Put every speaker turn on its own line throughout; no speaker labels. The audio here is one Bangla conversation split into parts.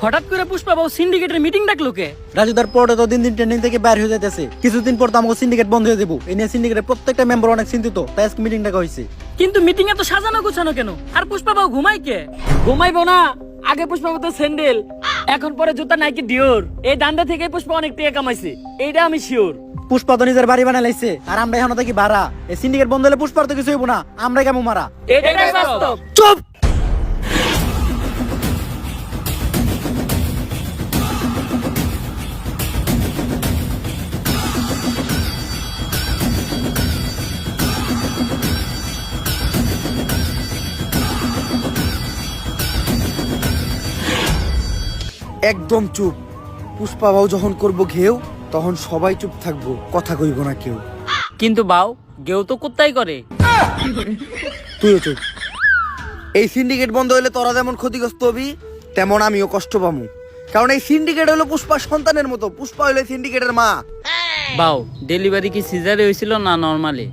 হঠাৎ করে পুষ্পা বাবু সিন্ডিকেটের মিটিং ডাকলো কে?
রাজুদার পরে তো দিন দিন ট্রেন্ডিং থেকে বাইরে হয়ে যাইতেছে, কিছুদিন পর তো আমাকে সিন্ডিকেট বন্ধ হয়ে যাবো। এই নিয়ে সিন্ডিকেটের প্রত্যেকটা মেম্বার অনেক চিন্তিত, তাই আজকে মিটিং ডাকা হয়েছে।
কিন্তু মিটিং এ তো সাজানো গোছানো কেন? আর পুষ্পা বাবু ঘুমাই কে? ঘুমাইবো না। আগে পুষ্পা বাবু তো স্যান্ডেল, এখন পরে জুতা নাইকি ডিওর। এই দান্দা থেকে পুষ্পা অনেক টাকা কামাইছে, এইটা আমি শিওর।
পুষ্পা তো নিজের বাড়ি বানাই লাইছে, আর আমরা এখন থাকি ভাড়া। এই সিন্ডিকেট বন্ধ হলে পুষ্পার তো কিছু হইব না, আমরা কেমন মারা।
এটাই বাস্তব।
চুপ!
একদম চুপ। পুষ্পা বাবু যখন করবো ঘেউ, তখন সবাই চুপ থাকবো, কথা কইব না কেউ।
কিন্তু বাউ গেও তো কোত্তাই করে।
তুইও চুপ। এই সিন্ডিকেট বন্ধ হইলে তোরা যেমন ক্ষতিগ্রস্ত হবি, তেমন আমিও কষ্ট পামু। কারণ এই সিন্ডিকেট হলো পুষ্পা সন্তানের মতো, পুষ্পা হইলো সিন্ডিকেটের মা।
বাউ ডেলিভারি কি সিজারে হয়েছিল না নরমালি?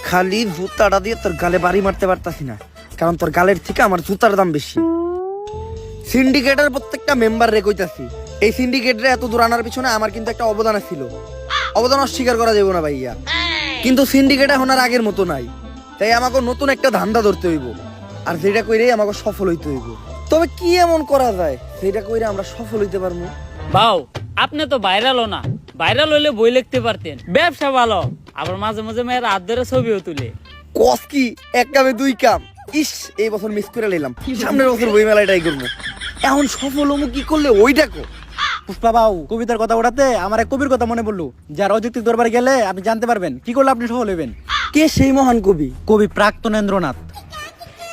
খালি জুতাটা দিয়ে তোর গালে বাড়ি মারতে পারতাছি না, কারণ তোর গালের থেকে আমার জুতার দাম বেশি। সিন্ডিকেটের প্রত্যেকটা মেম্বার রে কইতাছি, এই সিন্ডিকেটরে এত দূর আনার পিছনে আমার কিন্তু একটা অবদান ছিল। অবদান অস্বীকার করা যাবে না ভাইয়া। কিন্তু সিন্ডিকেট এখন আর আগের মতো নাই, তাই আমাকে নতুন একটা ধান্দা ধরতে হইব, আর যেটা কইরে আমাকে সফল হইতে হইব। তবে কি এমন করা যায় যেটা কইরে আমরা সফল হইতে পারবো?
বাউ আপনি তো ভাইরালও না, ভাইরাল হইলে বই লিখতে পারতেন। ব্যবসা ভালো, আবার মাঝে মাঝে মেয়ের হাত ধরে ছবিও তুলে।
কস কি এক কামে দুই কাম। ইস, এই বছর মিস করে নিলাম, সামনের বছর বই মেলায় ট্রাই করবো। এখন সফল হমু কি করলে ওইটা কো।
পুষ্পা বাবু কবিতার কথা ওঠাতে আমার এক কবির কথা মনে পড়লো, যার অযৌক্তিক দরবারে গেলে আপনি জানতে পারবেন কি করলে আপনি সফল হইবেন।
কে সেই মহান কবি?
কবি প্রাক্তনেন্দ্রনাথ।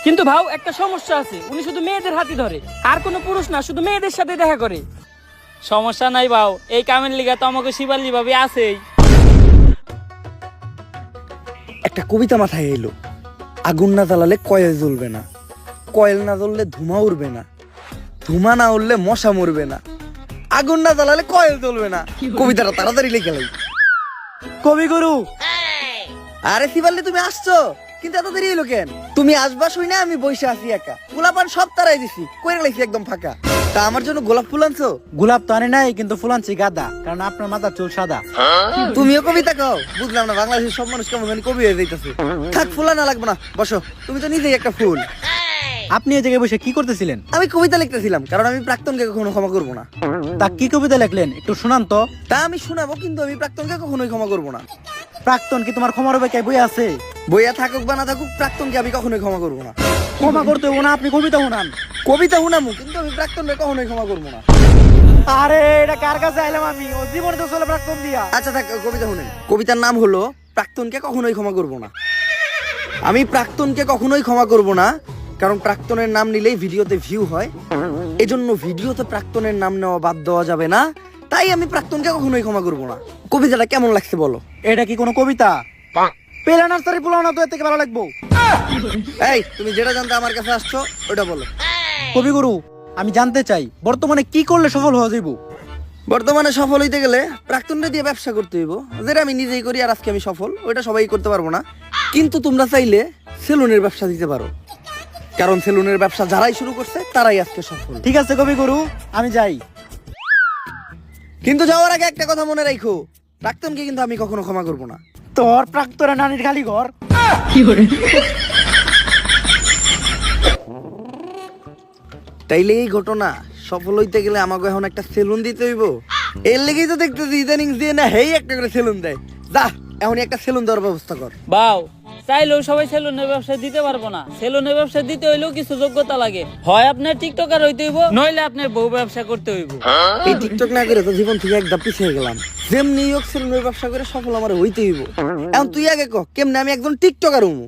কিন্তু ভাও একটা সমস্যা আছে, উনি শুধু মেয়েদের হাতি ধরে, আর কোনো পুরুষ না, শুধু মেয়েদের সাথে দেখা করে। সমস্যা নাই বাউ, এই কামের লিগা তো আমাকে শিবালি ভাবে আছেই।
একটা কবিতা মাথায় এলো, আগুন না জ্বালালে কয়েল জ্বলবে না, কয়েল না জ্বললে ধুমা উড়বে না, ধুমা না উড়লে মশা মরবে না, আগুন না জ্বালালে কয়েল জ্বলবে না। কবিতাটা তাড়াতাড়ি লিখে লাই।
কবিগুরু,
আরে শিবাল্লি তুমি আসছো, কিন্তু এত দেরি হলো কেন? তুমি আসবা শুই না আমি বসে আছি একা, গোলাপান সব তারাই দিছি, কইরে লাইছি একদম ফাঁকা। তা আমার জন্য গোলাপ ফুল আনছো?
গোলাপ তো আনে নাই, কিন্তু ফুল আনছি গাদা, কারণ আপনার মাথার চুল সাদা।
তুমিও কবিতা কও? বুঝলাম না, বাংলাদেশের সব মানুষ কেমন জানি কবি হয়ে যাইতেছে। থাক, ফুল আনা লাগবে না, বসো। তুমি তো নিজেই একটা ফুল।
আপনি এই জায়গায় বসে কি করতেছিলেন?
আমি কবিতা লিখতেছিলাম, কারণ আমি প্রাক্তনকে কখনো ক্ষমা করবো না।
তা কি কবিতা লিখলেন একটু শোনান তো।
তা আমি শোনাবো, কিন্তু আমি প্রাক্তনকে কখনোই ক্ষমা করবো না।
প্রাক্তন কি তোমার ক্ষমার হবে? কে বই আছে?
বইয়া থাকুক বা না থাকুক, প্রাক্তনকে আমি কখনোই ক্ষমা করবো না।
ক্ষমা করতে হবো না, আপনি কবিতা শোনান।
কবিতা শুনামু, কিন্তু আমি প্রাক্তনকে কখনোই ক্ষমা করবো না।
আরে এটা কার কাছে আইলাম আমি? ও জীবনে তো চলে প্রাক্তন দিয়া।
আচ্ছা থাক, কবিতা শুনেন। কবিতার নাম হলো প্রাক্তনকে কখনোই ক্ষমা করবো না। আমি প্রাক্তনকে কখনোই ক্ষমা করবো না, কারণ প্রাক্তনের নাম নিলেই ভিডিওতে ভিউ হয়, এজন্য ভিডিওতে প্রাক্তনের নাম নেওয়া বাদ দেওয়া যাবে না। তাই আমি প্রাক্তনকে কখনোই ক্ষমা করবো না। কবিতাটা কেমন লাগছে বলো?
এটা কি কোনো কবিতা? পেলা নার্সারি পোলাও না তো এর থেকে ভালো লাগবো।
এই, তুমি যেটা জানতে আমার কাছে আসছো ওটা বলো।
কবিগুরু, আমি জানতে চাই বর্তমানে কি করলে সফল হওয়া যাইব?
বর্তমানে সফল হইতে গেলে প্রাক্তনটা দিয়ে ব্যবসা করতে হইব, যেটা আমি নিজেই করি, আর আজকে আমি সফল, ওইটা সবাই করতে পারবো না। কিন্তু তোমরা চাইলে সেলুনের ব্যবসা দিতে পারো, কারণ সেলুনের ব্যবসা যারাই শুরু করছে তারাই আজকে সফল।
ঠিক আছে কবিগুরু, আমি যাই।
কিন্তু যাওয়ার আগে একটা কথা মনে রাখো, প্রাক্তনকে কিন্তু আমি কখনো ক্ষমা করবো না।
তোর প্রাক্তনের নানির খালি ঘর।
তাইলে এই ঘটনা সফল হইতে গেলে আমাকে এখন একটা সেলুন দিতে হইব। এর লেগেই তো দেখতেছি ইদানিং দিয়ে না হেই একটা করে সেলুন দেয়। যা, এখনই একটা সেলুন দেওয়ার ব্যবস্থা কর।
বাউ চাইলেও সবাই সেলুনের ব্যবসা দিতে পারবো না। সেলুনের ব্যবসা দিতে হইলেও কিছু যোগ্যতা লাগে, হয় আপনার টিকটকার হইতে হইব, নইলে আপনার বউ ব্যবসা করতে হইব।
এই টিকটক না করে তো জীবন থেকে একদম পিছিয়ে গেলাম। যেমনি হোক সেলুনের ব্যবসা করে সফল আমার হইতে হইব। এখন তুই আগে কহ, কেমনে আমি একজন টিকটকার হমু?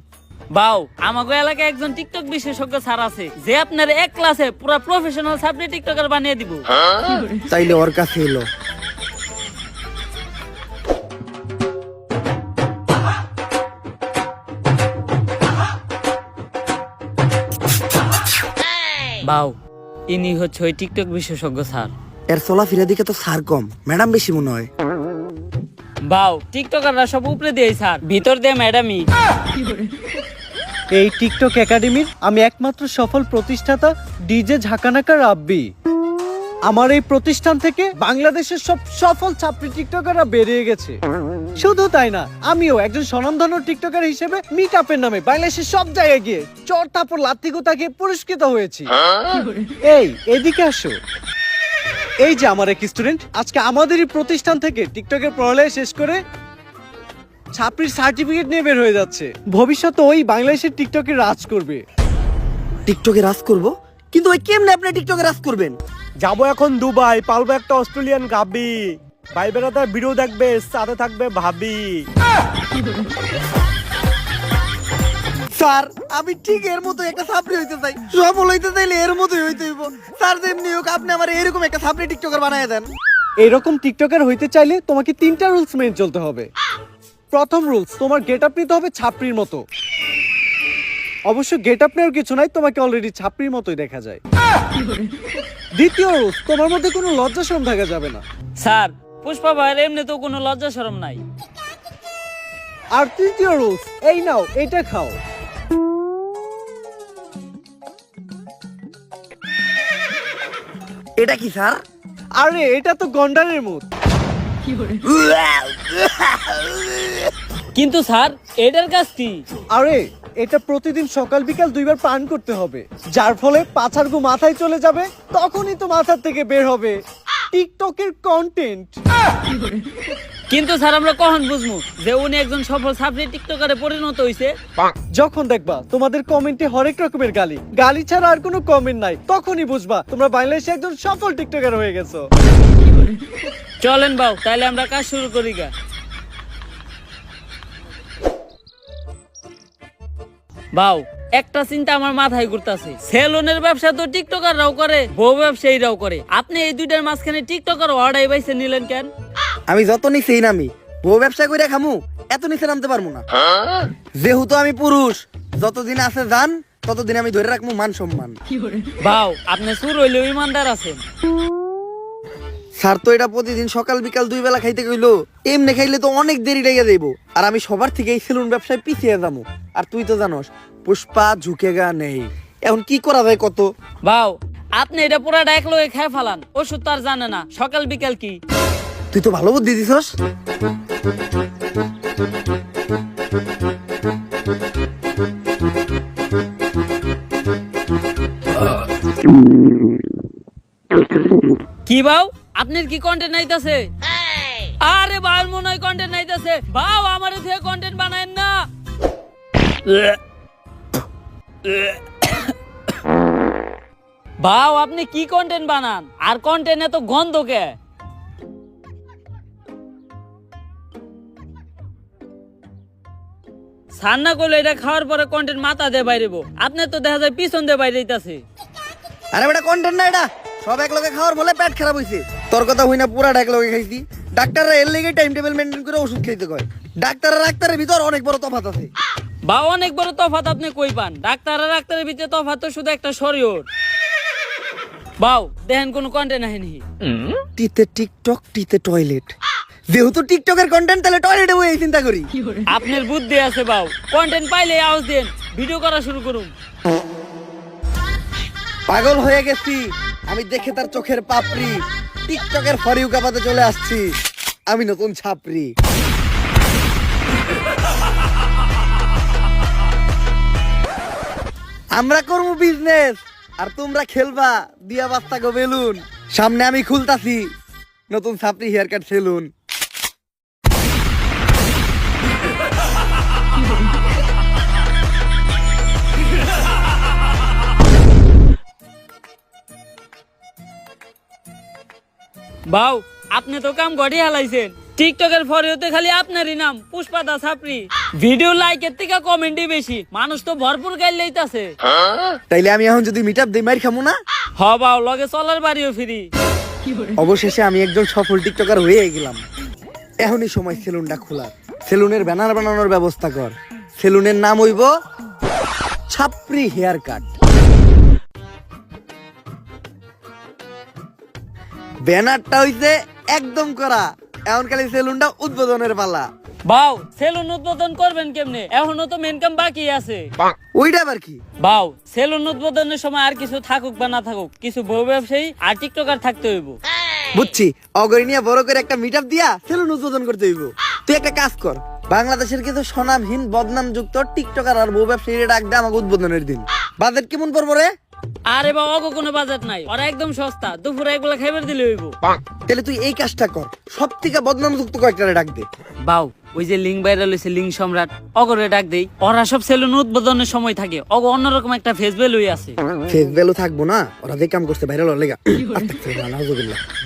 বাউ আমাগো এলাকায় একজন টিকটক বিশেষজ্ঞ স্যার আছে, যে আপনার এক ক্লাসে পুরো প্রফেশনাল সাবজেক্ট টিকটকার বানিয়ে দিব।
চাইলে ওর কাছে এলো।
বাউ ইনি হচ্ছে ওই টিকটক বিশেষজ্ঞ স্যার।
এর চলাফেরা দিকে তো সার কম, ম্যাডাম বেশি মনে হয়।
বাউ টিকটকাররা সব উপরে দিয়ে স্যার, ভিতর দিয়ে ম্যাডামই।
এই টিকটক একাডেমির আমি একমাত্র সফল প্রতিষ্ঠাতা ডিজে ঝাঁকানাকা রাব্বি। আমার এই প্রতিষ্ঠান থেকে বাংলাদেশের সব সফল ছাত্রী টিকটকাররা বেরিয়ে গেছে। শুধু তাই না, আমিও একজন স্বনামধন্য টিকটকার হিসেবে মিট আপের নামে বাংলাদেশের সব জায়গায় গিয়ে চর থাপড় লাত্তি গোতাকে পুরস্কৃত হয়েছি। এই এদিকে আসো। এই যে আমার এক স্টুডেন্ট আজকে আমাদেরই প্রতিষ্ঠান থেকে টিকটকের পড়ালেখা শেষ করে ছাত্রীর সার্টিফিকেট নিয়ে বের হয়ে যাচ্ছে। ভবিষ্যতে ওই বাংলাদেশের টিকটকে রাজ করবে।
টিকটকে রাজ করব? কিন্তু ওই কেমনে আপনি টিকটকে রাজ করবেন?
যাবো এখন দুবাই, পালবো একটা অস্ট্রেলিয়ান গাবি, ভাই বেড়াদার ভিডিও দেখবে, সাথে থাকবে ভাবি।
স্যার আমি ঠিক এর মতো একটা ছাত্রী হইতে চাই, সফল হইতে চাইলে এর মতোই হইতে হইব। স্যার যেমনি হোক আপনি আমার এরকম একটা ছাত্রী টিকটকার বানায় দেন।
এরকম টিকটকার হইতে চাইলে তোমাকে 3টা রুলস মেনে চলতে হবে। প্রথম রুলস, তোমার গেট আপ নিতে হবে ছাপড়ির মতো। অবশ্য গেট আপ নেওয়ার কিছু নাই, তোমাকে অলরেডি ছাপড়ির মতোই দেখা যায়। দ্বিতীয় রুলস, তোমার মধ্যে কোনো লজ্জা শরম থাকা যাবে না।
স্যার পুষ্পা ভাইয়ের এমনি তো কোনো লজ্জা শরম নাই।
আর তৃতীয় রুলস, এই নাও এটা খাও।
এটা কি স্যার?
আরে এটা তো গন্ডারের মুখ।
কিন্তু স্যার এটার কাজ কি?
আরে এটা প্রতিদিন সকাল বিকাল 2বার পান করতে হবে, যার ফলে পাছার গু মাথায় চলে যাবে, তখনই তো মাথার থেকে বের হবে টিকটকের কন্টেন্ট।
কিন্তু স্যার আমরা কখন বুঝবো যে উনি একজন সফল ছাত্রী টিকটকারে পরিণত হইছে?
যখন দেখবা তোমাদের কমেন্টে হরেক রকমের গালি, গালি ছাড়া আর কোনো কমেন্ট নাই, তখনই বুঝবা তোমরা বাংলাদেশে একজন সফল টিকটকার হয়ে গেছো।
চলেন বাউ, তাহলে আমরা কাজ শুরু করি গা। বাউ, একটা চিন্তা আমার মাথায় ঘুরতাছে। সেলুনের ব্যবসা তো টিকটকাররাও করে, বউ ব্যবসায়ীরাও করে, আপনি এই দুইটার মাঝখানে টিকটকার অর্ডার বাইছে নিলেন কেন?
আমি যত নিচেই নামি, বউ ব্যবসা করে খামু, এত নিচে নামতে পারবো না। যেহেতু আমি পুরুষ, যতদিন আছে জান ততদিন আমি ধরে রাখবো মান সম্মান।
বাউ, আপনি সুর হইলেও ইমানদার আছেন।
স্যার তো এটা প্রতিদিন সকাল বিকাল 2 বেলা খাইতে কইলো, এমনি খাইলে তো অনেক দেরি লেগে যাইব, আর আমি সবার থেকে এই সেলুন ব্যবসায় পিছিয়ে যাবো। আর তুই তো জানোস পুষ্পা ঝুঁকেগা নেই। এখন কি করা যায় কত?
বাউ, আপনি এটা পুরাটা এক লগে খেয়ে ফেলান, ওষুধ তো আর জানে না সকাল বিকাল কি।
তুই তো ভালো বুদ্ধি দিছস।
কি বাউ, আপনার কি কন্টেন্ট নাইতাছে? আরে বাউ, মনে হয় কন্টেন্ট নাইতাছে। বাউ, আমারে থেকে কন্টেন্ট বানায়েন না। বাউ, আপনি কি কন্টেন্ট বানান, আর কন্টেন্ট এত গন্ধ কে? সান্না করলে এটা খাওয়ার পরে কন্টেন্ট মাথা দিয়ে বাইরেবো, আপনার তো দেখা যায় পিছন দিয়ে বাইরে যাইতাছে।
আরে বেটা কন্টেন্ট না, এটা সব এক লগে খাওয়ার বলে পেট খারাপ হইছে। তোর কথা হই না, পুরা এক লগে খাইছি। ডাক্তাররা এর লেগে টাইম টেবিল মেইনটেইন করে ওষুধ খাইতে কয়। ডাক্তার আর ডাক্তারের ভিতর অনেক বড় তফাৎ আছে।
বা অনেক বড় তফাৎ আপনি কই পান? ডাক্তার আর ডাক্তারের ভিতরে তফাৎ তো শুধু একটা শরীর। বাউ, দেখেন কোন কন্টেন্ট আহেনি।
টিতে টিকটক, টিতে টয়লেট। যেহেতু টিকটকের কন্টেন্ট, তাহলে টয়লেটে বই চিন্তা করি।
আপনার বুদ্ধি আছে বাউ, কন্টেন্ট পাইলে আওয়াজ দেন, ভিডিও করা শুরু করুন।
পাগল হয়ে গেছি আমি দেখে তার চোখের পাপড়ি। টিকটকের ফরিউ কাপাতে চলে আসছি আমি নতুন ছাপরি। আমরা করবো বিজনেস, আর তোমরা খেলবা দিয়া বাস্তা গো বেলুন। সামনে আমি খুলতাছি নতুন ছাপরি হেয়ার কাট সেলুন।
বাউ, আপনি তো কাম গড়ি হালাইছেন। টিকটকের ফরিওতে খালি আপনারই নাম, পুষ্পা দা ছাপরি। ভিডিও লাইকের থেকে কমেন্টই বেশি, মানুষ তো ভরপুর গাইল লইতাছে।
তাইলে আমি এখন যদি মিট আপ দিই মাইর খামু না?
হ বাউ, লগে চলার বাড়িও ফ্রি।
অবশেষে আমি একজন সফল টিকটকার হয়ে গেলাম। এখনই সময় সেলুনটা খোলার। সেলুনের ব্যানার বানানোর ব্যবস্থা কর। সেলুনের নাম হইব ছাপরি হেয়ার কাট। ব্যানারটা হইছে একদম করা, এখন খালি সেলুনটা উদ্বোধনের পালা।
বাউ সেলুন উদ্বোধন করবেন কেমনে? এখনো তো মেন কাম বাকি আছে।
ওইটা আবার কি?
বাউ সেলুন উদ্বোধনের সময় আর কিছু থাকুক বা না থাকুক, কিছু বউ ব্যবসায়ী আর টিকটকার থাকতে হইব।
বুঝছি, অগরি নিয়ে বড় করে একটা মিট আপ দিয়া সেলুন উদ্বোধন করতে হইব। তুই একটা কাজ কর, বাংলাদেশের কিছু স্বনামহীন বদনাম যুক্ত টিকটকার আর বউ ব্যবসায়ীরা ডাক দে আমাকে উদ্বোধনের দিন। বাজেট কেমন পড়বো রে?
আরে বাবা অগো কোনো বাজেট নাই, ওরা একদম সস্তা, দুপুরে একবেলা খাইবার দিলে হইব।
তাহলে তুই এই কাজটা কর, সব থেকে বদনাম যুক্ত কয়েকটা ডাক দে।
বাউ ওই যে লিঙ্ক ভাইরাল হইছে লিঙ্ক সম্রাট, অগরে ডাক দেই। ওরা সব সেলুন উদ্বোধনের সময় থাকে, অগো অন্যরকম একটা ফেস ভ্যালুই আছে।
ফেস ভ্যালু থাকবো না, ওরা যে কাম করছে ভাইরাল হওয়ার লেগা।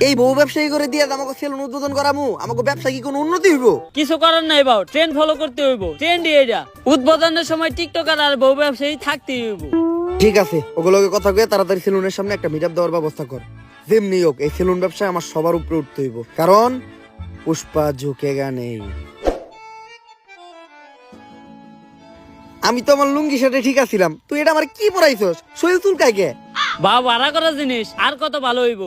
এই বউ ব্যবসায়ী করে দিয়ে আমাকে সেলুন উদ্বোধন করামু, আমাকে ব্যবসা কি কোনো উন্নতি হইব?
কিছু করার নাই বাউ, ট্রেন্ড ফলো করতে হইব। ট্রেন্ডই এটা, উদ্বোধনের সময় টিকটকার আর বউ ব্যবসায়ী থাকতেই হইব।
ঠিক আছে, ওগুলোকে কথা কয়ে তাড়াতাড়ি সেলুনের সামনে একটা মিট আপ দেওয়ার ব্যবস্থা কর। যেমনি হোক এই সেলুন ব্যবসায় আমার সবার উপরে উঠতে হইব, কারণ পুষ্পা ঝুঁকেগা নেই। আমি তো আমার লুঙ্গি শার্টে ঠিক আছিলাম, তুই এটা আমার কি পরাইছস? শরীর চুলকায় কে?
বাউ ভাড়া করা জিনিস আর কত ভালো হইব।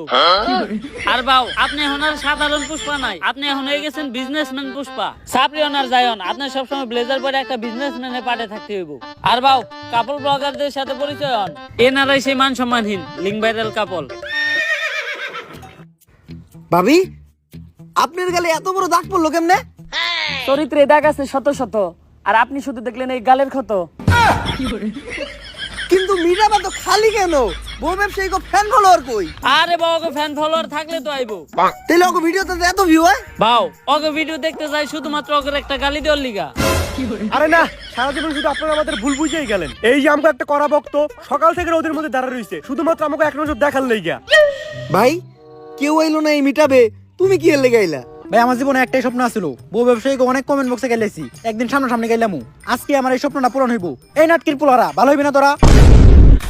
আর বাউ আপনি এখন আর সাধারণ পুষ্পা নাই, আপনি এখন হয়ে গেছেন বিজনেসম্যান পুষ্পা। সাপ্রিয়ন আর জায়ন, আপনি সবসময় ব্লেজার পরে একটা বিজনেসম্যানের পাটে থাকতে হইব। আর বাউ কাপল ব্লগারদের সাথে পরিচয় হন, এনারাই সেই মান সম্মানহীন লিঙ্ক ভাইরাল কাপল।
ভাবি, আপনার গালে এত বড় দাগ পড়লো কেমনে?
চরিত্রে দাগ আছে শত শত, আর আপনি শুধু দেখলেন এই গালের ক্ষত।
কিন্তু মিরাবা তো খালি কেন? বউ ব্যবসায়ী কো ফ্যান ফলোয়ার কই?
আরে বাবা ফ্যান ফলোয়ার থাকলে তো আইবো।
তাহলে ওকে ভিডিওতে এত ভিউ হয়?
বাউ ওকে ভিডিও দেখতে যাই শুধুমাত্র ওকে একটা গালি দেওয়ার লিগা।
আরে না, সারা জীবন শুধু আপনারা আমাদের ভুল বুঝেই গেলেন। এই যে আমাকে একটা করা ভক্ত সকাল থেকে ওদের মধ্যে দাঁড়া রইছে শুধুমাত্র আমাকে এক নজর দেখার লেগা।
ভাই কেউ আইলো না এই মিটাবে, তুমি কি এর লেগে আইলা?
ভাই আমার জীবনে একটাই স্বপ্ন আছিল, বউ ব্যবসায়ীকে অনেক কমেন্ট বক্সে গেলেছি, একদিন সামনাসামনি গেলাম। আজকে আমার এই স্বপ্নটা পূরণ হইব। এই নাটকির পোলারা ভালো হইবি না তোরা?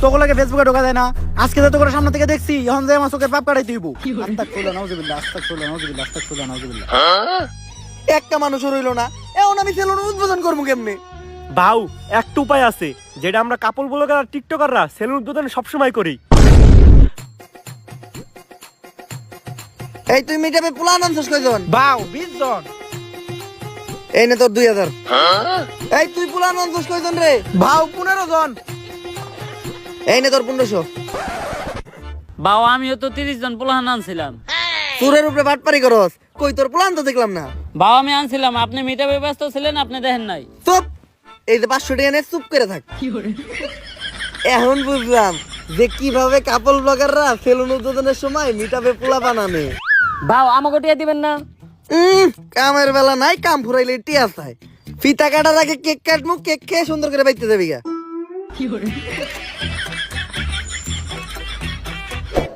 তোগুলোকে ফেসবুকে ঢোকা যায় না, আজকে তো তোকে সামনে থেকে দেখছি, এখন যে আমার চোখের পাপ কাটাইতে হইব। আস্তাগফিরুল্লাহ, নাউজুবিল্লাহ, আস্তাগফিরুল্লাহ, নাউজুবিল্লাহ, আস্তাগফিরুল্লাহ, নাউজুবিল্লাহ।
একটা মানুষও রইলো না, এখন আমি সেলুন উদ্বোধন করবো কেমনে?
বাউ একটা উপায় আছে, যেটা আমরা কাপল ব্লগার আর টিকটকাররা সেলুন উদ্বোধন সবসময় করি।
এই তুই মিটাবে পোলা আনছস কয়জন?
বাউ 20 জন।
এই নে তোর 2000। এই তুই পোলা আনছস কয়জন রে?
বাউ 15 জন।
এই নে তোর 1500।
বাউ আমিও তো 30 জন পোলাহান আনছিলাম।
চুরের উপরে বাটপারি করস, কই তোর পোলা তো দেখলাম না।
বাউ আমি আনছিলাম, আপনি মিটাবে ব্যস্ত ছিলেন, আপনি দেখেন নাই।
চুপ, এই যে 500 টাকা নে, চুপ করে থাক। এখন বুঝলাম যে কিভাবে কাপল ব্লগাররা সেলুন উদ্বোধনের সময় মিটাবে পোলা বানানে।
বাউ আমাকে টিয়া দিবেন না?
কামের বেলা নাই, কাম ফুরাইলে টিয়া চাই। ফিতা কাটার আগে কেক কাটমু, কেক খেয়ে সুন্দর করে বাইতে যাবি গা।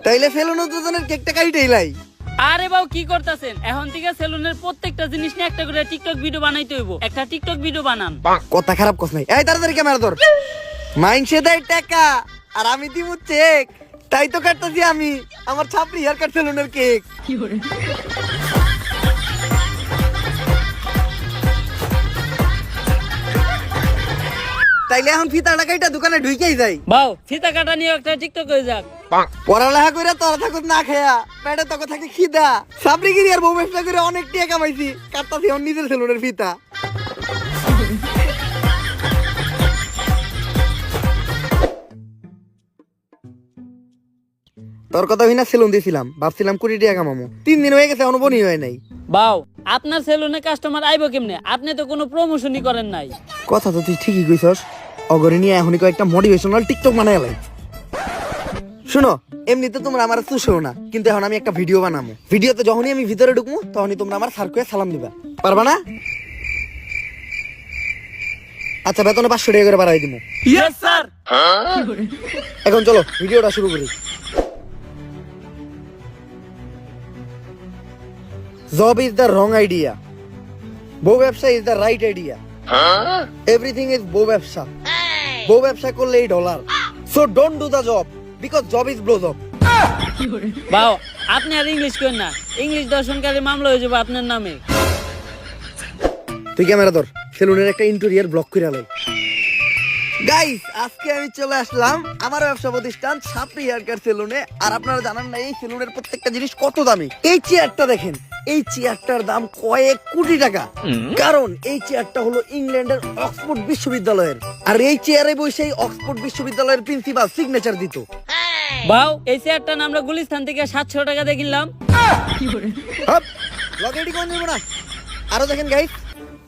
তাইলে সেলুন উদ্বোধনের কেকটা কাইটেই লাই।
আরে বাউ কি করতেছেন? এখন থেকে সেলুনের প্রত্যেকটা জিনিস নিয়ে একটা করে টিকটক ভিডিও বানাইতে হইব। একটা টিকটক ভিডিও বানান।
কথা খারাপ কস নাই। এই তাড়াতাড়ি ক্যামেরা ধর। মাইনসে দেয় টাকা আর আমি দিমু চেক, তাই তো কাটতাছি আমি আমার ছাপড়ি হেয়ার কাট সেলুনের কেক। তাইলে এখন ফিতা টাকাইটা দোকানে ঢুকেই যাই।
বাউ ফিতা কাটা নিয়ে একটা টিকটক হয়ে যাক।
পড়ালেখা করে তোরা থাকুক না খেয়া, পেটে তোকে থাকে খিদা। সাবরিগিরি আর বউ ব্যবসা করে অনেক টাকা কামাইছি, কাটতাছি এখন নিজের সেলুনের ফিতা। তোর কথা হইনা সেলুন দিয়েছিলাম, ভাবছিলাম 20 টাকা কামামো। 3 দিন হয়ে গেছে, এখনো বনি হয় নাই।
বাউ আপনার সেলুনে কাস্টমার আইবো কেমনে? আপনি তো কোনো প্রমোশনই করেন নাই।
কথা তো তুই ঠিকই কইছস, অগরে নিয়ে এখনই কয়েকটা মোটিভেশনাল টিকটক বানাই লাই। শুনো, এমনিতে তোমরা আমার চুষো না, কিন্তু এখন আমি একটা ভিডিও বানাবো। ভিডিওতে যখনই আমি ভিতরে ঢুকবো তখনই তোমরা আমার স্যার কয়ে সালাম দিবা, পারবা না? আচ্ছা বেতনে 500 টাকা করে বাড়াই দিবো।
Yes sir.
এখন চলো ভিডিওটা শুরু করি। Job is the wrong idea. বউ ব্যবসা is the right idea. Everything is বউ ব্যবসা। বউ ব্যবসা করলে এই dollar. So don't do the job because job is blow job.
বাউ আপনি আর ইংলিশ করেন না, ইংলিশ দর্শনকারী মামলা হয়ে যাবে আপনার নামে।
তুই ক্যামেরা ধর, সেলুনের একটা ইন্টেরিয়র ব্লক করে লাই। গাইস আজকে আমি চলে আসলাম আমার ব্যবসা প্রতিষ্ঠান সাপড়ি হেয়ার কাট সেলুনে। আর আপনারা জানেন না এই সেলুনের প্রত্যেকটা জিনিস কত দামি। এই চেয়ারটা দেখেন এই চেয়ারটার দাম কয়েক কোটি টাকা, কারণ এই চেয়ারটা হলো ইংল্যান্ডের অক্সফোর্ড বিশ্ববিদ্যালয়ের, আর এই চেয়ারে বসে অক্সফোর্ড বিশ্ববিদ্যালয়ের প্রিন্সিপাল সিগনেচার দিত।
বাউ, এই চেয়ারটা আমরা গুলিস্তান থেকে 700 টাকা দিয়ে কিনলাম।
হাপ, লগে এডি কোন নেব না। আরো দেখেন গাইস,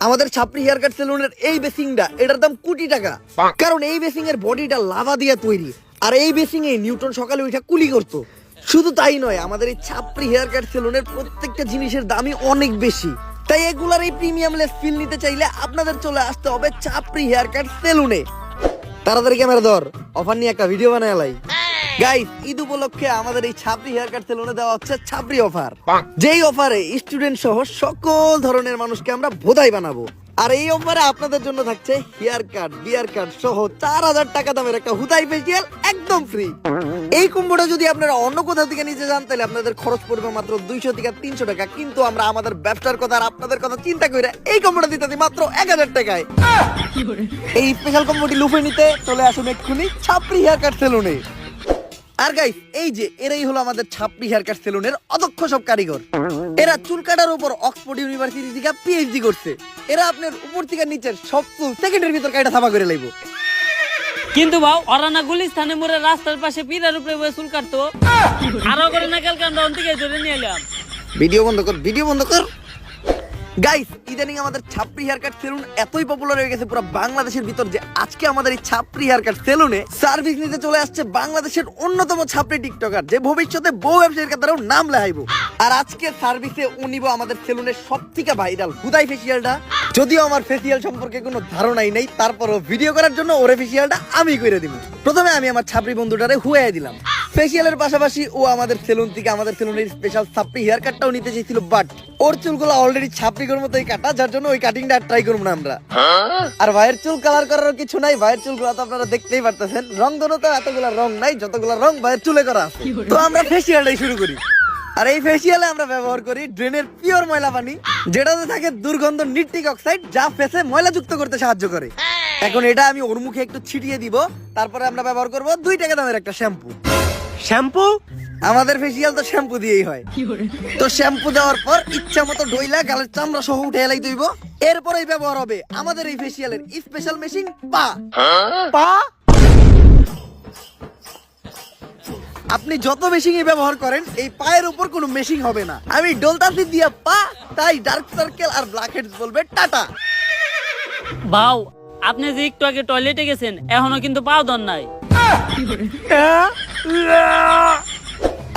আমাদের ছাপরি হেয়ার কাট সেলুনের এই বেসিংটা, এটার দাম কোটি টাকা, কারণ এই বেসিং এর বডিটা লাভা দিয়ে তৈরি, আর এই বেসিং এ নিউটন সকালে উঠে কুলি করতো। শুধু তাই নয়, আমাদের এই ছাপরি হেয়ার কাট সেলুনের প্রত্যেকটা জিনিসের দামই অনেক বেশি, তাই এগুলার এই প্রিমিয়াম লেস ফিল নিতে চাইলে আপনাদের চলে আসতে হবে ছাপরি হেয়ার কাট সেলুনে। তাড়াতাড়ি ক্যামেরা ধর, অফার নিয়ে একটা ভিডিও বানাই। গাইস, ঈদ উপলক্ষে আমাদের এই ছাপরি হেয়ার কাট সেলুনে দেওয়া হচ্ছে ছাপরি অফার, যেই অফারে স্টুডেন্ট সহ সকল ধরনের মানুষকে আমরা ভোদাই বানাবো। আর এই অফারে আপনাদের জন্য থাকছে হেয়ার কাট, বিয়ার কাট সহ 4000 টাকা দামের একটা হুদাই ফেসিয়াল একদম ফ্রি। এই কম্বোটা যদি আপনারা অন্য কোথাও থেকে নিতে যান তাহলে আপনাদের খরচ পড়বে মাত্র 200 থেকে 300 টাকা, কিন্তু আমরা আমাদের ব্যবসার কথা আর আপনাদের কথা চিন্তা করে এই কম্বোটা দিতে দিই মাত্র 1000 টাকায়। এই স্পেশাল কম্বোটি লুফে নিতে চলে আসুন এক্ষুনি ছাপরি হেয়ার কাট সেলুনে। আর গাইস, এই যে এরাই হলো আমাদের ছাপরি হেয়ার কাট সেলুনের অদক্ষ সব কারিগর। এরা চুল কাটার উপর অক্সফোর্ড ইউনিভার্সিটি থেকে পিএইচডি করছে। এরা আপনার উপর থেকে নিচের সব চুল সেকেন্ডের ভিতর কাটা থাবা করে লাইবো।
কিন্তু বাউ, ওরা না গুলিস্তানে মোড়ে রাস্তার পাশে পিলার উপরে বসে চুল কাটতো, আরো করে না কালকে আমরা অন্তিকে ধরে নিয়ে এলাম।
ভিডিও বন্ধ কর, ভিডিও বন্ধ কর। গাইস, ইদানিং আমাদের ছাপরি হেয়ার কাট সেলুন এতই পপুলার হয়ে গেছে পুরো বাংলাদেশের ভিতর যে আজকে আমাদের এই ছাপরি হেয়ার কাট সেলুনে সার্ভিস নিতে চলে আসছে বাংলাদেশের অন্যতম ছাপরি টিকটকার, যে ভবিষ্যতে বউ ব্যবসায়ীর কাতারেও নাম লেখাইবো। আর আজকে সার্ভিসে উনিব আমাদের সেলুনের সবথেকে ভাইরাল হুদাই ফেসিয়ালটা। যদিও আমার ফেসিয়াল সম্পর্কে কোনো ধারণাই নেই, তারপরও ভিডিও করার জন্য ওরে ফেসিয়ালটা আমি করে দিব। প্রথমে আমি আমার ছাপরি বন্ধুটারে হুয়াই দিলাম। ফেসিয়ালের পাশাপাশি ও আমাদের সেলুন থেকে আমাদের সেলুনের স্পেশাল ছাপরি হেয়ার কাটটাও নিতে চেয়েছিল, বাট ওর চুলগুলো অলরেডি ছাপরির মতোই কাটা, যার জন্য ওই কাটিংটা ট্রাই করবো না আমরা। আর ভাইয়ের চুল কালার করার কিছু নাই, ভাইয়ের চুলগুলো তো আপনারা দেখতেই পারতেছেন, রং ধরতে এতগুলা রং নাই, যতগুলা রং ভাইয়ের চুলে করা আছে। তো আমরা ফেসিয়ালটাই শুরু করি। আর এই ফেসিয়ালে আমরা ব্যবহার করি ড্রেনের পিওর ময়লা পানি, যেটাতে থাকে দুর্গন্ধ নিট্রিক অক্সাইড, যা ফেসে ময়লা যুক্ত করতে সাহায্য করে। এখন এটা আমি ওর মুখে একটু ছিটিয়ে দিব, তারপরে আমরা ব্যবহার করব 2 টাকা দামের একটা শ্যাম্পু।
শ্যাম্পু?
আমাদের ফেসিয়াল তো শ্যাম্পু দিয়েই হয়। তো শ্যাম্পু দেওয়ার পর ইচ্ছা মতো ডইলা গালের চামড়া সহ উঠে এলাই দইব। এরপরেই ব্যবহার হবে আমাদের এই ফেসিয়ালের স্পেশাল মেশিন পা।
পা?
আপনি যত মেশিনই ব্যবহার করেন, এই পায়ের উপর কোনো মেশিন হবে না। আমি ডলতাছি দিয়া পা, তাই ডার্ক সার্কেল আর ব্ল্যাক হেডস বলবে টাটা।
বাউ, আপনি যে একটু আগে টয়লেটে গেছেন, এখনো কিন্তু পাও দন নাই।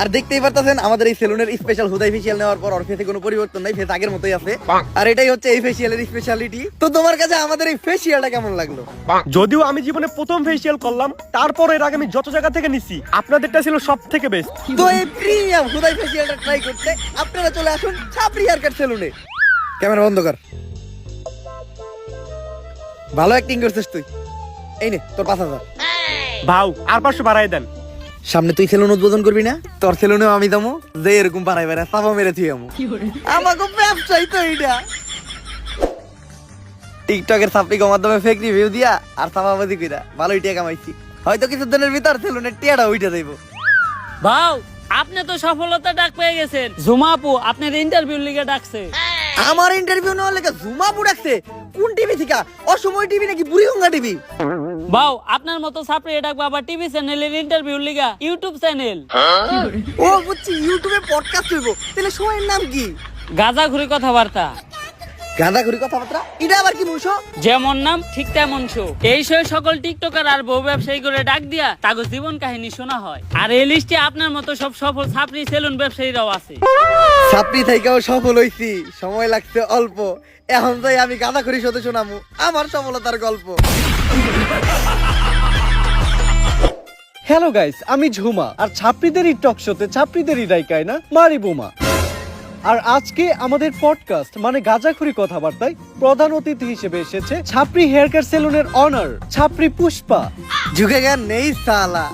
আর দেখতেই পারতেছেন আমাদের এই সেলুনের স্পেশাল হুদাই ফেসিয়াল নেওয়ার পর ওর ফেসে কোনো পরিবর্তন নাই, ফেস আগের মতোই আছে। আর এটাই হচ্ছে এই ফেসিয়ালের স্পেশালিটি। তো তোমার কাছে আমাদের এই ফেসিয়ালটা কেমন লাগলো?
যদিও আমি জীবনে প্রথম ফেসিয়াল করলাম, তারপর এর আগে আমি যত জায়গা থেকে নিছি আপনাদেরটা ছিল সব থেকে বেস্ট।
তো এই প্রিমিয়াম হুদাই ফেসিয়ালটা ট্রাই করতে আপনারা চলে আসুন ছাপরি হেয়ার কাট সেলুনে। ক্যামেরা বন্ধ কর। ভালো অ্যাক্টিং করছিস তুই। এই নে তোর 5000।
ভাও, আর 500 বাড়াই দেন।
সামনে তুই সেলুন উদ্বোধন করবি না? তোর সেলুনেও আমি দামো যে এরকম পাড়াই বেড়া সাফা মেরে তুই আমু। আমাকে ব্যবসায়ী তো এইটা। টিকটকের সাপ্লিকের মাধ্যমে ফেক রিভিউ দিয়া আর সাফাবাদি কইরা ভালোই টাকা কামাইছি। হয়তো কিছুদিনের ভিতর সেলুনের টিয়াটা উঠে যাইব।
বাউ, আপনি তো সফলতা ডাক পেয়ে গেছেন। জুমাপু আপনার ইন্টারভিউ লিগে ডাকছে।
আমার ইন্টারভিউ নেওয়ার লেগে জুমাপু ডাকছে? কোন টিভি থেকে? অসময় টিভি নাকি বুড়িগঙ্গা টিভি?
বাউ, আপনার মতো ছাপড়ি ডাকবো আবার টিভি চ্যানেলের ইন্টারভিউ লিগা ইউটিউব চ্যানেল।
ও বুঝছি, ইউটিউবে পডকাস্ট হইব। তাহলে শোয়ের নাম কি?
গাঁজাখুরি কথাবার্তা।
গাঁজাখুরি কথাবার্তা? এটা আবার কি বলছো?
যেমন নাম ঠিক তেমন শো। এই শো সকল টিকটকার আর বউ ব্যবসায়ী করে ডাক দিয়া তাগো জীবন কাহিনী শোনা হয়। আর এই লিস্টে আপনার মতো সব সফল ছাপড়ি সেলুন ব্যবসায়ীরাও আছে।
ছাপড়ি থেকেও সফল হইছি, সময় লাগছে অল্প। এখন যাই আমি গাঁজাখুরি শোতে শোনামু আমার সফলতার গল্প।
হ্যালো গাইস, আমি ঝুমা, আর ছাপরিদেরই টক শোতে ছাপরিদেরই রাইকায় না মারি বোমা। আর আজকে আমাদের পডকাস্ট মানে গাঁজাখুরি কথাবার্তায় প্রধান অতিথি হিসেবে এসেছে ছাপরি হেয়ার কাট সেলুনের অনার ছাপরি পুষ্পা।
ঝুঁকে গেন নেই সালা।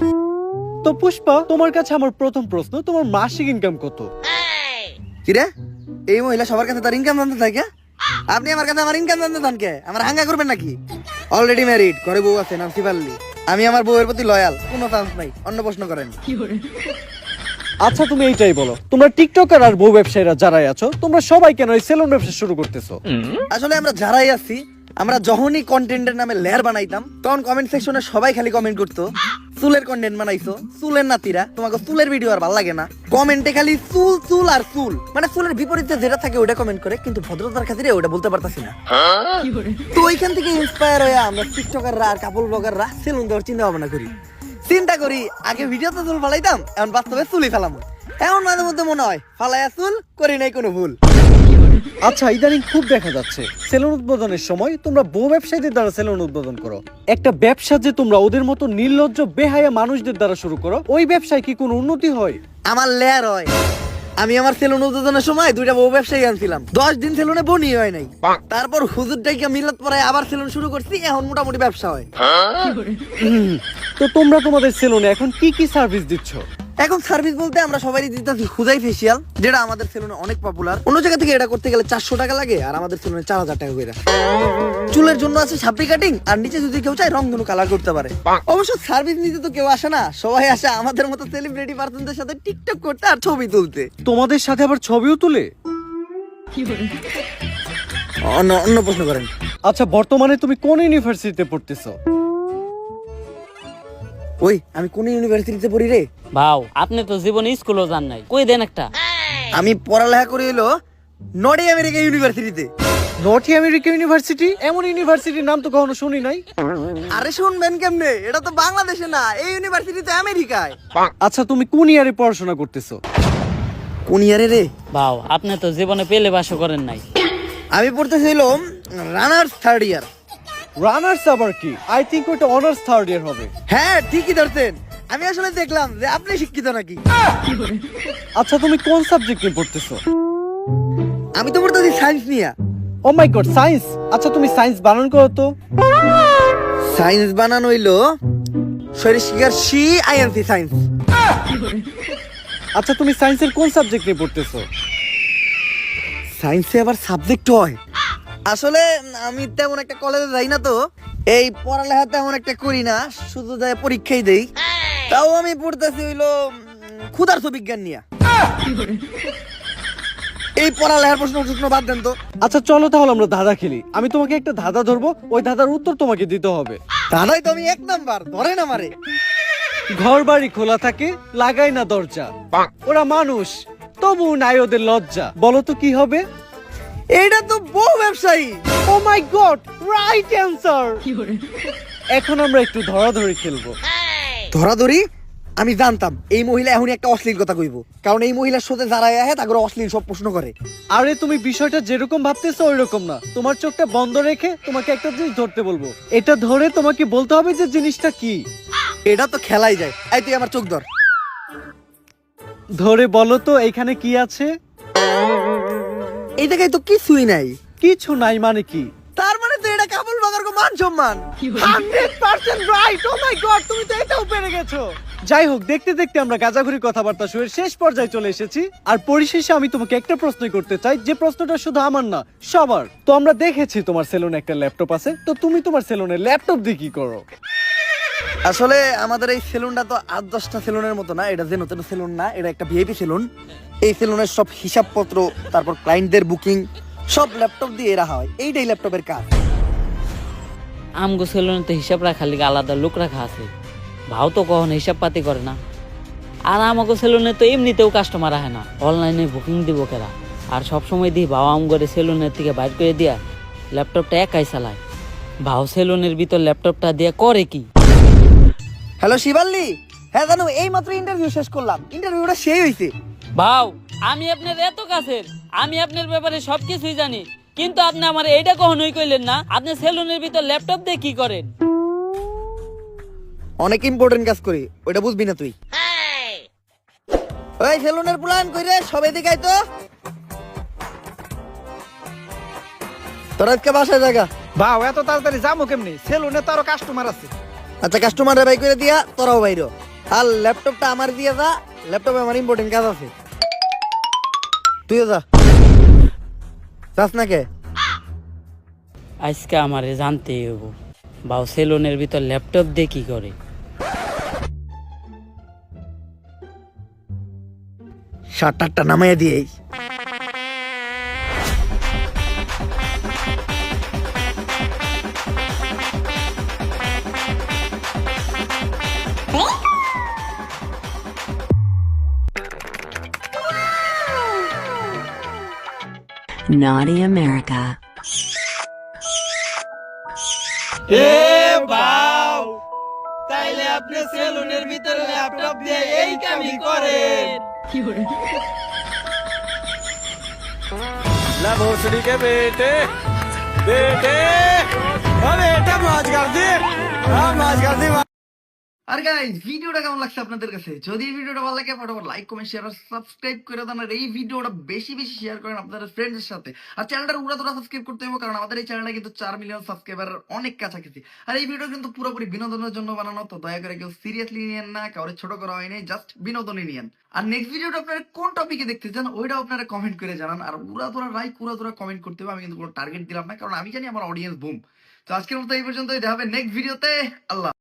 তো পুষ্পা, তোমার কাছে আমার প্রথম প্রশ্ন, তোমার মাসিক ইনকাম কত?
কিরে, এই মহিলা সবার কাছে তার ইনকাম জানতে থাকে? আপনি আমার কাছে আমার ইনকাম জানতে চান কে? আমার হাঙ্গা করবেন নাকি? অলরেডি ম্যারিড, ঘরে বউ আছে, নাম সিপাল্লি। আমি আমার বউয়ের প্রতি লয়াল, কোনো চান্স নাই। অন্য প্রশ্ন করেন।
আচ্ছা তুমি এইটাই বলো, তোমরা টিকটকার আর বউ ব্যবসায়ীরা যারাই আছো, তোমরা সবাই কেন এই সেলুন ব্যবসা শুরু করতেছো?
আসলে আমরা যারাই আছি, আমরা যখনই কন্টেন্টের নামে লেয়ার বানাইতাম, তখন কমেন্ট সেকশনে সবাই খালি কমেন্ট করতো, চুলের কন্টেন্ট বানাইছো, চুলের নাতিরা, তোমাকে চুলের ভিডিও আর ভালো লাগে না। কমেন্টে খালি চুল চুল আর চুল, মানে চুলের বিপরীতে যেটা থাকে ওটা কমেন্ট করে, কিন্তু ভদ্রতার খাতিরে ওটা বলতে পারতাছি না। তো ওইখান থেকে ইন্সপায়ার হয়ে আমরা টিকটকাররা আর কাপল ব্লগাররা সেলুন দেওয়ার চিন্তা ভাবনা করি। চিন্তা করি আগে ভিডিওতে চুল ফালাইতাম, এখন বাস্তবে চুলই ফালামো। এমন মাঝে মধ্যে মনে হয় ফালাইয়া চুল করি নাই কোনো ভুল।
আচ্ছা ইদানিং খুব দেখা যাচ্ছে সেলুন উদ্বোধনের সময় তোমরা বউ ব্যবসায়ীদের দ্বারা সেলুন উদ্বোধন করো। একটা ব্যবসা যে তোমরা ওদের মতো নির্লজ্জ বেহায়া মানুষদের দ্বারা শুরু করো, ওই ব্যবসায় কি কোনো উন্নতি হয়?
আমার লেয়ার হয়। আমি আমার সেলুন উদ্বোধনের সময় 2টা বউ ব্যবসায়ী আনছিলাম, 10 দিন সেলুনে বনি হয় নাই। তারপর হুজুরটাকে মিলাত পরে আবার সেলুন শুরু করছি, এখন মোটামুটি ব্যবসা হয়।
তো তোমরা তোমাদের সেলুনে এখন কি কি সার্ভিস দিচ্ছ?
এখন সার্ভিস বলতে আমরা সবারই দিতেছি খুদাই ফেসিয়াল, যেটা আমাদের সেলুনে অনেক পপুলার। অন্য জায়গা থেকে এটা করতে গেলে 400 টাকা লাগে, আর আমাদের সেলুনে 4000 টাকা করে। চুলের জন্য আছে ছাপড়ি কাটিং, আর নিচে যদি কেউ চায় রংধনু কালার করতে পারে। অবশ্য সার্ভিস নিতে তো কেউ আসে না, সবাই আসে আমাদের মতো সেলিব্রিটি পার্সনদের সাথে টিকটক করতে আর ছবি তুলতে।
তোমাদের সাথে আবার ছবিও তুলে?
অন্য প্রশ্ন করেন।
আচ্ছা বর্তমানে তুমি কোন ইউনিভার্সিটিতে পড়তেছো?
ওই আমি কোন ইউনিভার্সিটিতে পড়ি রে?
ভাও আপনি তো জীবনে স্কুলও যান নাই, কই দেন একটা।
আমি পড়ালেখা করি হলো নর্থ আমেরিকা ইউনিভার্সিটিতে।
North America university? এমন ইউনিভার্সিটির নাম তো কখনো শুনি নাই।
আরে শুনবেন কেমনে, এটা তো বাংলাদেশে না, এই ইউনিভার্সিটি তো আমেরিকায়।
আচ্ছা তুমি কোন ইয়ারে পড়াশোনা করতেছো?
কোন ইয়ারে রে?
ভাও আপনি তো জীবনে পেলে বাসও করেন নাই।
আমি পড়তেছিল রানার্স 3rd ইয়ার।
রানার্স আবার কি? আই থিংক ওটা অনার্স 3rd ইয়ার হবে।
হ্যাঁ ঠিকই ধরছেন, আমি আসলে দেখলাম যে আপনি শিক্ষিত নাকি।
আচ্ছা তুমি কোন সাবজেক্ট নিয়ে পড়তেছো?
আমি তো পড়তেছি সায়েন্স নিয়ে।
ও মাই গড, সায়েন্স! আচ্ছা তুমি সায়েন্স বানান করো তো।
সায়েন্স বানানো হইলো সরিষিকার সি আইএনসি সায়েন্স।
আচ্ছা তুমি সায়েন্সের কোন সাবজেক্ট নিয়ে পড়তেছো?
সায়েন্সে আবার সাবজেক্ট হয়? আসলে আমি তেমন একটা কলেজে যাই না, তো এই পড়ালেখা তেমন একটা করি না, শুধু যাই পরীক্ষাই দেই। তাও আমি পড়তেছি হইলো ক্ষুধার্ত বিজ্ঞান নিয়ে। এই পড়ালেখার প্রশ্ন বাদ দেন তো।
আচ্ছা চলো তাহলে আমরা ধাঁধা খেলি। আমি তোমাকে একটা ধাঁধা ধরবো, ওই ধাঁধার উত্তর তোমাকে দিতে হবে।
দাদাই তো আমি 1 নাম্বার, ধরেন আমারে।
ঘর বাড়ি খোলা থাকে, লাগাই না দরজা, ওরা মানুষ তবু নাই ওদের লজ্জা, বলো তো কি হবে?
এইটা তো বউ ব্যবসায়ী।
ও মাই গড, রাইট অ্যানসার। এখন আমরা একটু ধরাধরি খেলবো।
ধরাধরি? আমি জানতাম এই মহিলা এখনই একটা অশ্লীল কথা কইব, কারণ এই মহিলার সাথে যারা আহে তাকে অশ্লীল সব প্রশ্ন করে।
আরে তুমি বিষয়টা যেরকম ভাবতেছো ওই রকম না। তোমার চোখটা বন্ধ রেখে তোমাকে একটা জিনিস ধরতে বলবো, এটা ধরে তোমাকে বলতে হবে যে জিনিসটা কি।
এটা তো খেলাই যায়। এই তুই আমার চোখ ধর।
ধরে বলো তো এখানে কি আছে?
এই জায়গায় তো কিছুই নাই।
কিছু নাই মানে কি?
তার মানে তো এটা কাপড় বাগার মান সম্মান।
100% রাইট। ও মাই গড, তুমি তো এটাও পেরে গেছো। যাই হোক, দেখতে দেখতে আমরা গাজাঘুরি কথাবার্তা শুরুর শেষ পর্যায়ে চলে এসেছি। আর পরিশেষে আমি তোমাকে একটা প্রশ্নই করতে চাই, যে প্রশ্নটা শুধু আমার না সবার। তো আমরা দেখেছি তোমার সেলুনে একটা ল্যাপটপ আছে, তো তুমি তোমার সেলুনে ল্যাপটপ দিয়ে কি করো?
আসলে আমাদের এই সেলুনটা তো 8-10টা সেলুনের মতো না, এটা যে নতুন সেলুন না, এটা একটা ভিআইপি সেলুন। এই সেলুনের সব হিসাবপত্র, তারপর ক্লায়েন্টদের বুকিং সব ল্যাপটপ দিয়ে রাখা হয়। এইটাই ল্যাপটপের কাজ।
আমগো সেলুনে তো হিসাব রাখার লিগে আলাদা লোক রাখা আছে, ভাও তো কখনো হিসাব পাতি করে না। আর আমাগো সেলুনে তো এমনিতেও কাস্টমার আহে না, অনলাইনে বুকিং দিব কেরা। আর সবসময় দিই ভাও আমগরে সেলুনের থেকে বাইর করে দিয়া ল্যাপটপটা একাই চালায়। ভাও সেলুনের ভিতর ল্যাপটপটা দিয়ে করে কি?
হ্যালো শিবাল্লি, হ্যাঁ জানো এই মাত্র ইন্টারভিউ শেষ করলাম, ইন্টারভিউটা সেই হয়েছে।
ভাও আমি আপনার এত কাছের, আমি আপনার ব্যাপারে সবকিছুই জানি, কিন্তু আপনি আমার এইটা কখনোই কইলেন না আপনি সেলুনের ভিতর ল্যাপটপ দিয়ে কি করেন।
অনেক ইম্পর্টেন্ট কাজ করি, ওইটা বুঝবি না তুই। ওই সেলুনের প্ল্যান কইরে সবাই দেখাই তো। তোর আজকে বাসায় জায়গা?
ভাও এত তাড়াতাড়ি যাবো কেমনি? সেলুনে তো আরো কাস্টমার আছে।
আচ্ছা কাস্টমারে বাই করে দিয়া, তোরাও বাইরো। আর ল্যাপটপটা আমার দিয়ে যা, ল্যাপটপে আমার ইম্পর্টেন্ট কাজ আছে। তুইও যা। যাস না কে?
আজকে আমারে জানতেই হইব ভাও সেলুনের ভিতর ল্যাপটপ দিয়ে কি করে।
শার্টারটা নামাইয়া দিয়েই।
Naughty America.
তাইলে আপনি সেলুনের ভিতরে ল্যাপটপ দিয়ে এই কামই করেন। ला भोसड़ी के बेटे बेटे बेटा मौज कर दी मौज कर दी।
আর গাইস ভিডিওটা কেমন লাগছে আপনাদের কাছে? যদি এই ভিডিওটা ভালো লাগে ফটাফট লাইক কমেন্ট শেয়ার আর সাবস্ক্রাইব করে দেন, আর এই ভিডিওটা বেশি বেশি শেয়ার করেন আপনাদের ফ্রেন্ডসদের সাথে। আর চ্যানেলটা উড়াধুরা সাবস্ক্রাইব করতে হবে, কারণ আমাদের এই চ্যানেলটা কিন্তু 4 মিলিয়ন সাবস্ক্রাইবার অনেক কাছাকাছি। আর এই ভিডিও কিন্তু পুরোপুরি বিনোদনের জন্য বানানো, তো দয়া করে কেউ সিরিয়াসলি নিয়েন না, কাউরে ছোট করা হয়নি, জাস্ট বিনোদনই নিয়েন। আর নেক্সট ভিডিওটা আপনারা কোন টপিকে দেখতে চান ওইটাও আপনারা কমেন্ট করে জানান। আর উড়াধুরা লাইক উড়াধুরা কমেন্ট করতে হবে, আমি কিন্তু কোনো টার্গেট দিলাম না, কারণ আমি জানি আমার অডিয়েন্স বুম। তো আজকের মতো এই পর্যন্তই, দেখা হবে নেক্সট ভিডিওতে। আল্লাহ।